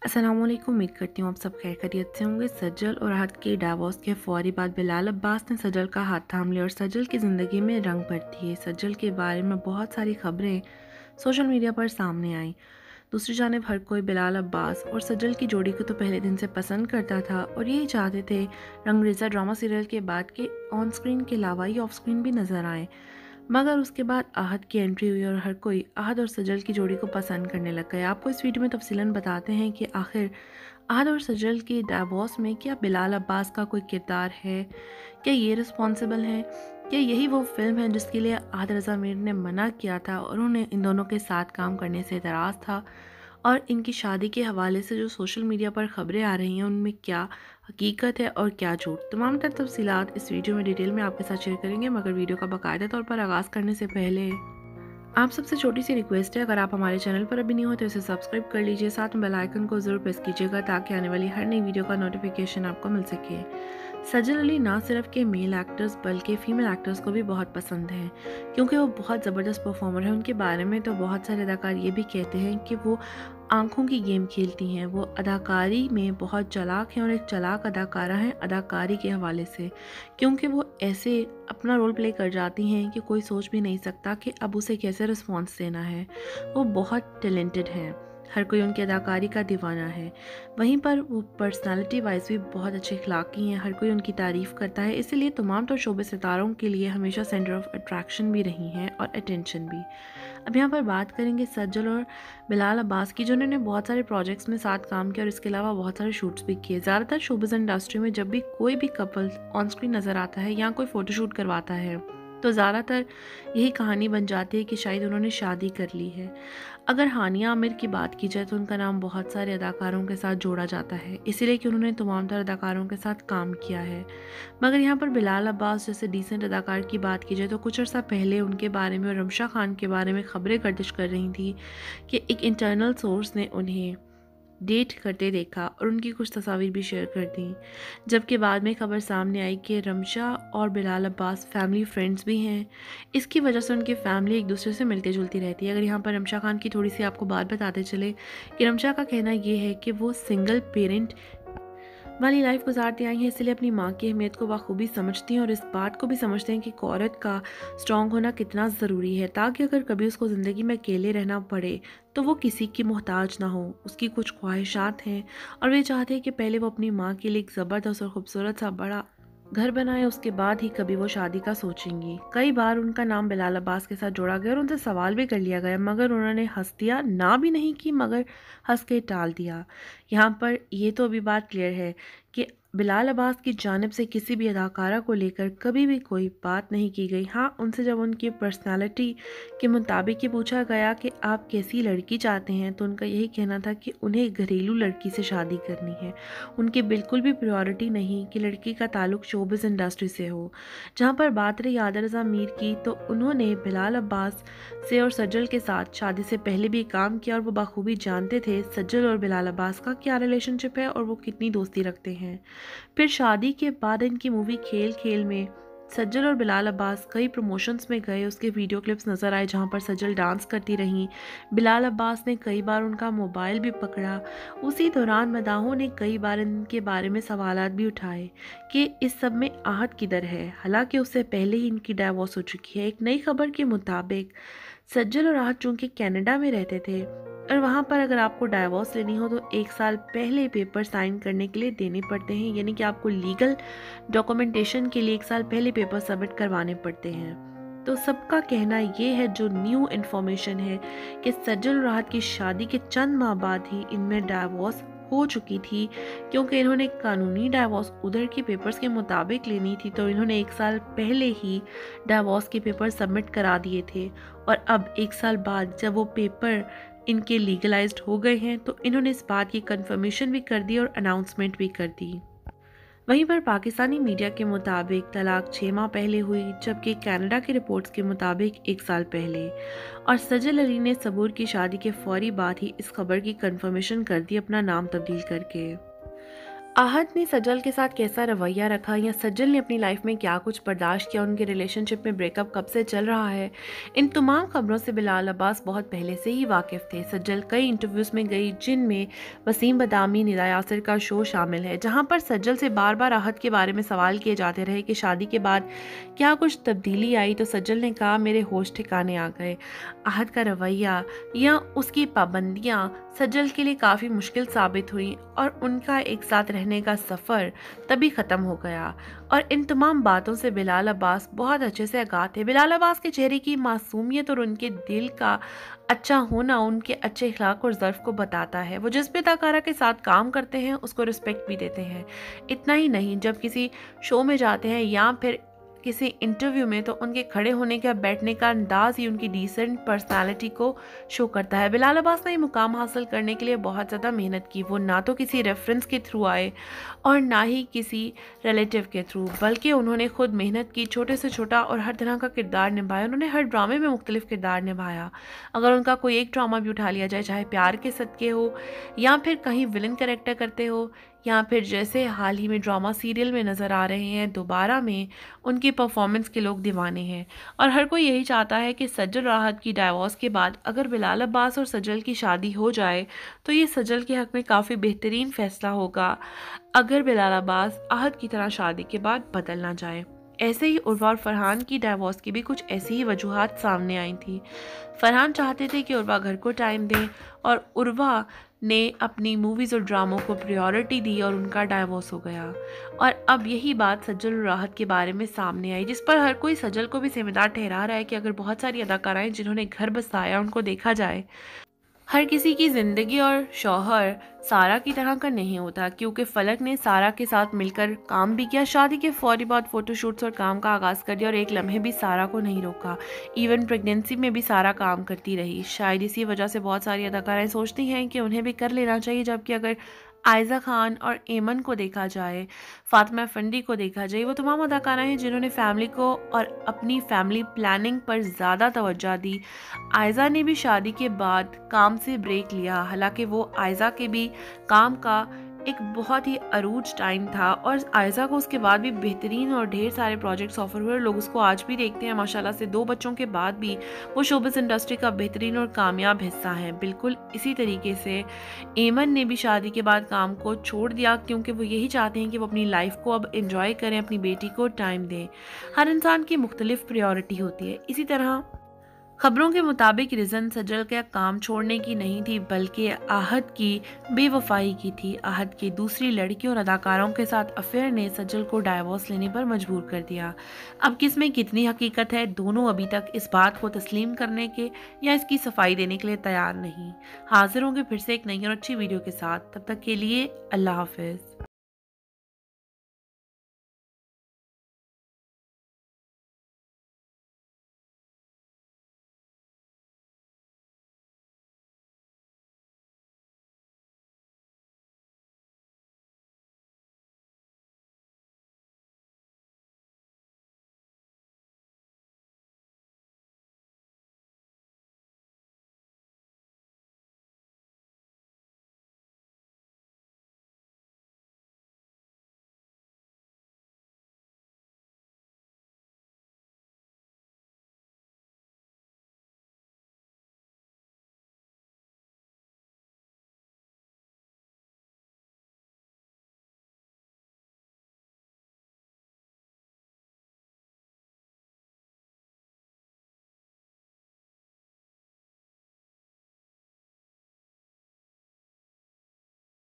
अस्सलामुअलैकुम। उम्मीद करती हूँ आप सब खैर खैरियत से होंगे। सज्जल और राहत के डाइवोर्स के फौरी बाद बिलाल अब्बास ने सज्जल का हाथ थाम लिया और सज्जल की ज़िंदगी में रंग भर दिए। सज्जल के बारे में बहुत सारी खबरें सोशल मीडिया पर सामने आई। दूसरी जानिब हर कोई बिलाल अब्बास और सज्जल की जोड़ी को तो पहले दिन से पसंद करता था और यही चाहते थे रंगरेज़ा ड्रामा सीरियल के बाद के ऑन स्क्रीन के अलावा ये ऑफ स्क्रीन भी नज़र आए। मगर उसके बाद आहत की एंट्री हुई और हर कोई आहत और सजल की जोड़ी को पसंद करने लग गया। आपको इस वीडियो में तफसीलन बताते हैं कि आखिर आहत और सजल की डाइवोर्स में क्या बिलाल अब्बास का कोई किरदार है, क्या ये रिस्पॉन्सिबल है, क्या यही वो फिल्म है जिसके लिए आहत रज़ा मीर ने मना किया था और उन्हें इन दोनों के साथ काम करने से एतराज़ था, और इनकी शादी के हवाले से जो सोशल मीडिया पर खबरें आ रही हैं उनमें क्या हकीकत है और क्या झूठ। तमाम तर तफसीलात इस वीडियो में डिटेल में आपके साथ शेयर करेंगे, मगर वीडियो का बाकायदा तौर पर आगाज़ करने से पहले आप सबसे छोटी सी रिक्वेस्ट है, अगर आप हमारे चैनल पर अभी नहीं हो तो इसे सब्सक्राइब कर लीजिए, साथ में बेल आइकन को ज़रूर प्रेस कीजिएगा ताकि आने वाली हर नई वीडियो का नोटिफिकेशन आपको मिल सके। सजल अली ना सिर्फ के मेल एक्टर्स बल्कि फ़ीमेल एक्टर्स को भी बहुत पसंद हैं क्योंकि वो बहुत ज़बरदस्त परफॉर्मर हैं। उनके बारे में तो बहुत सारे अदाकार ये भी कहते हैं कि वो आंखों की गेम खेलती हैं। वो अदाकारी में बहुत चालाक हैं और एक चालाक अदाकारा हैं अदाकारी के हवाले से, क्योंकि वो ऐसे अपना रोल प्ले कर जाती हैं कि कोई सोच भी नहीं सकता कि अब उसे कैसे रिस्पॉन्स देना है। वो बहुत टैलेंटेड हैं, हर कोई उनकी अदाकारी का दीवाना है। वहीं पर वो पर्सनालिटी वाइज भी बहुत अच्छे अखलाकी हैं, हर कोई उनकी तारीफ़ करता है, इसीलिए तमाम तो शोबे सितारों के लिए हमेशा सेंटर ऑफ अट्रैक्शन भी रही हैं और अटेंशन भी। अब यहाँ पर बात करेंगे सज्जल और बिलाल अब्बास की, जिन्होंने बहुत सारे प्रोजेक्ट्स में साथ काम किया और इसके अलावा बहुत सारे शूट्स भी किए। ज़्यादातर शोबिज़ इंडस्ट्री में जब भी कोई भी कपल ऑन स्क्रीन नज़र आता है या कोई फ़ोटोशूट करवाता है तो ज़्यादातर यही कहानी बन जाती है कि शायद उन्होंने शादी कर ली है। अगर हानिया आमिर की बात की जाए तो उनका नाम बहुत सारे अदाकारों के साथ जोड़ा जाता है, इसीलिए कि उन्होंने तमाम तर अदाकारों के साथ काम किया है। मगर यहाँ पर बिलाल अब्बास जैसे डिसेंट अदाकार की बात की जाए तो कुछ अर्सा पहले उनके बारे में और रमशा खान के बारे में खबरें गर्दिश कर रही थी कि एक इंटरनल सोर्स ने उन्हें डेट करते देखा और उनकी कुछ तस्वीर भी शेयर कर दी, जबकि बाद में खबर सामने आई कि रमशा और बिलाल अब्बास फैमिली फ्रेंड्स भी हैं। इसकी वजह से उनकी फैमिली एक दूसरे से मिलती जुलती रहती है। अगर यहाँ पर रमशा खान की थोड़ी सी आपको बात बताते चले कि रमशा का कहना ये है कि वो सिंगल पेरेंट वाली लाइफ गुजारती आई हैं, इसलिए अपनी माँ की अहमियत को बखूबी समझती हैं और इस बात को भी समझते हैं कि एक औरत का स्ट्रॉन्ग होना कितना ज़रूरी है, ताकि अगर कभी उसको ज़िंदगी में अकेले रहना पड़े तो वो किसी की मोहताज ना हो। उसकी कुछ ख्वाहिशात हैं और वे चाहते हैं कि पहले वो अपनी माँ के लिए एक ज़बरदस्त और ख़ूबसूरत सा बड़ा घर बनाए, उसके बाद ही कभी वो शादी का सोचेंगी। कई बार उनका नाम बिलाल अब्बास के साथ जोड़ा गया और उनसे सवाल भी कर लिया गया, मगर उन्होंने हंस दिया, ना भी नहीं की मगर हंस के टाल दिया। यहाँ पर ये तो अभी बात क्लियर है कि बिलाल अब्बास की जानिब से किसी भी अदाकारा को लेकर कभी भी कोई बात नहीं की गई। हाँ, उनसे जब उनकी पर्सनालिटी के मुताबिक ये पूछा गया कि आप कैसी लड़की चाहते हैं तो उनका यही कहना था कि उन्हें घरेलू लड़की से शादी करनी है। उनकी बिल्कुल भी प्रायोरिटी नहीं कि लड़की का ताल्लुक शोबिज़ इंडस्ट्री से हो। जहाँ पर बात रही आदर रज़ा मीर की, तो उन्होंने बिलाल अब्बास से और सज्जल के साथ शादी से पहले भी काम किया और वो बखूबी जानते थे सज्जल और बिलाल अब्बास का क्या रिलेशनशिप है और वो कितनी दोस्ती रखते हैं। फिर शादी के बाद इनकी मूवी खेल खेल में सज्जल और बिलाल अब्बास कई प्रमोशंस में गए, उसके वीडियो क्लिप्स नज़र आए जहां पर सज्जल डांस करती रहीं। बिलाल अब्बास ने कई बार उनका मोबाइल भी पकड़ा। उसी दौरान मदाहों ने कई बार इनके बारे में सवालात भी उठाए कि इस सब में आहत किधर है, हालांकि उससे पहले ही इनकी डाइवोर्स हो चुकी है। एक नई खबर के मुताबिक सज्जल और आहत चूंकि कनाडा में रहते थे और वहाँ पर अगर आपको डाइवोर्स लेनी हो तो 1 साल पहले पेपर साइन करने के लिए देने पड़ते हैं, यानी कि आपको लीगल डॉक्यूमेंटेशन के लिए 1 साल पहले पेपर सबमिट करवाने पड़ते हैं। तो सबका कहना ये है, जो न्यू इन्फॉर्मेशन है, कि सज्जल और राहत की शादी के चंद माह बाद ही इनमें डाइवोर्स हो चुकी थी, क्योंकि इन्होंने कानूनी डाइवोर्स उधर के पेपर्स के मुताबिक लेनी थी तो इन्होंने 1 साल पहले ही डाइवोर्स के पेपर सबमिट करा दिए थे। और अब 1 साल बाद जब वो पेपर इनके लीगलाइज्ड हो गए हैं तो इन्होंने इस बात की कंफर्मेशन भी कर दी और अनाउंसमेंट भी कर दी। वहीं पर पाकिस्तानी मीडिया के मुताबिक तलाक 6 माह पहले हुई, जबकि कनाडा की रिपोर्ट्स के मुताबिक 1 साल पहले। और सजल अली ने सबूर की शादी के फौरी बाद ही इस खबर की कंफर्मेशन कर दी अपना नाम तब्दील करके। आहत ने सज्जल के साथ कैसा रवैया रखा या सज्जल ने अपनी लाइफ में क्या कुछ बर्दाश्त किया, उनके रिलेशनशिप में ब्रेकअप कब से चल रहा है, इन तमाम खबरों से बिलाल अब्बास बहुत पहले से ही वाकिफ थे। सज्जल कई इंटरव्यूज़ में गई जिनमें वसीम बदामी, निदा यासिर का शो शामिल है, जहां पर सज्जल से बार बार आहत के बारे में सवाल किए जाते रहे कि शादी के बाद क्या कुछ तब्दीली आई, तो सज्जल ने कहा मेरे होश ठिकाने आ गए। आहत का रवैया या उसकी पाबंदियां सज्जल के लिए काफ़ी मुश्किल साबित हुई और उनका एक साथ रहने का सफ़र तभी ख़त्म हो गया। और इन तमाम बातों से बिलाल अब्बास बहुत अच्छे से आगाह थे। बिलाल अब्बास के चेहरे की मासूमियत और उनके दिल का अच्छा होना उनके अच्छे इखलाक और ज़र्फ़ को बताता है। वो जिस भी अदाकारा के साथ काम करते हैं उसको रिस्पेक्ट भी देते हैं। इतना ही नहीं, जब किसी शो में जाते हैं या फिर किसी इंटरव्यू में, तो उनके खड़े होने का, बैठने का अंदाज ही उनकी डिसेंट पर्सनालिटी को शो करता है। बिलाल अब्बास ने ये मुकाम हासिल करने के लिए बहुत ज़्यादा मेहनत की। वो ना तो किसी रेफरेंस के थ्रू आए और ना ही किसी रिलेटिव के थ्रू, बल्कि उन्होंने खुद मेहनत की, छोटे से छोटा और हर तरह का किरदार निभाया। उन्होंने हर ड्रामे में मुख्तलिफ किरदार निभाया। अगर उनका कोई एक ड्रामा भी उठा लिया जाए, चाहे प्यार के सदके हो या फिर कहीं विलन कैरेक्टर करते हो या फिर जैसे हाल ही में ड्रामा सीरियल में नज़र आ रहे हैं दोबारा में, उनकी परफॉर्मेंस के लोग दीवाने हैं। और हर कोई यही चाहता है कि सज्जल राहत की डाइवोर्स के बाद अगर बिलाल अब्बास और सज्जल की शादी हो जाए तो ये सज्जल के हक़ में काफ़ी बेहतरीन फ़ैसला होगा अगर बिलाल अब्बास आहत की तरह शादी के बाद बदल ना जाए। ऐसे ही उर्वा और फरहान की डाइवोर्स की भी कुछ ऐसी ही वजूहात सामने आई थी। फरहान चाहते थे कि उर्वा घर को टाइम दें और उर्वा ने अपनी मूवीज़ और ड्रामों को प्रायोरिटी दी और उनका डाइवोर्स हो गया। और अब यही बात सज्जल और राहत के बारे में सामने आई, जिस पर हर कोई सज्जल को भी जिम्मेदार ठहरा रहा है कि अगर बहुत सारी अदाकाराएं जिन्होंने घर बसाया उनको देखा जाए, हर किसी की ज़िंदगी और शौहर सारा की तरह का नहीं होता, क्योंकि फलक ने सारा के साथ मिलकर काम भी किया। शादी के फौरी बाद फ़ोटोशूट्स और काम का आगाज़ कर दिया और एक लम्हे भी सारा को नहीं रोका। इवन प्रेगनेंसी में भी सारा काम करती रही। शायद इसी वजह से बहुत सारी अदाकाराएं सोचती हैं कि उन्हें भी कर लेना चाहिए, जबकि अगर आयज़ा खान और एमन को देखा जाए, फातिमा अफंडी को देखा जाए, वो तमाम अदाकारा हैं जिन्होंने फैमिली को और अपनी फैमिली प्लानिंग पर ज़्यादा तवज्जो दी। आयज़ा ने भी शादी के बाद काम से ब्रेक लिया, हालांकि वो आयज़ा के भी काम का एक बहुत ही अरूज टाइम था और आयज़ा को उसके बाद भी बेहतरीन और ढेर सारे प्रोजेक्ट्स ऑफर हुए और लोग उसको आज भी देखते हैं। माशाल्लाह से 2 बच्चों के बाद भी वो शोबिज़ इंडस्ट्री का बेहतरीन और कामयाब हिस्सा है। बिल्कुल इसी तरीके से एमन ने भी शादी के बाद काम को छोड़ दिया, क्योंकि वो यही चाहते हैं कि वो अपनी लाइफ को अब एंजॉय करें, अपनी बेटी को टाइम दें। हर इंसान की मुख्तलिफ प्रायोरिटी होती है। इसी तरह खबरों के मुताबिक रिजन सज्जल का काम छोड़ने की नहीं थी, बल्कि आहत की बेवफाई की थी। आहत की दूसरी लड़कियों और अदाकारों के साथ अफेयर ने सज्जल को डाइवोर्स लेने पर मजबूर कर दिया। अब किसमें कितनी हकीकत है, दोनों अभी तक इस बात को तस्लीम करने के या इसकी सफाई देने के लिए तैयार नहीं। हाजिर होंगे फिर से एक नई और अच्छी वीडियो के साथ। तब तक के लिए अल्लाह हाफिज़।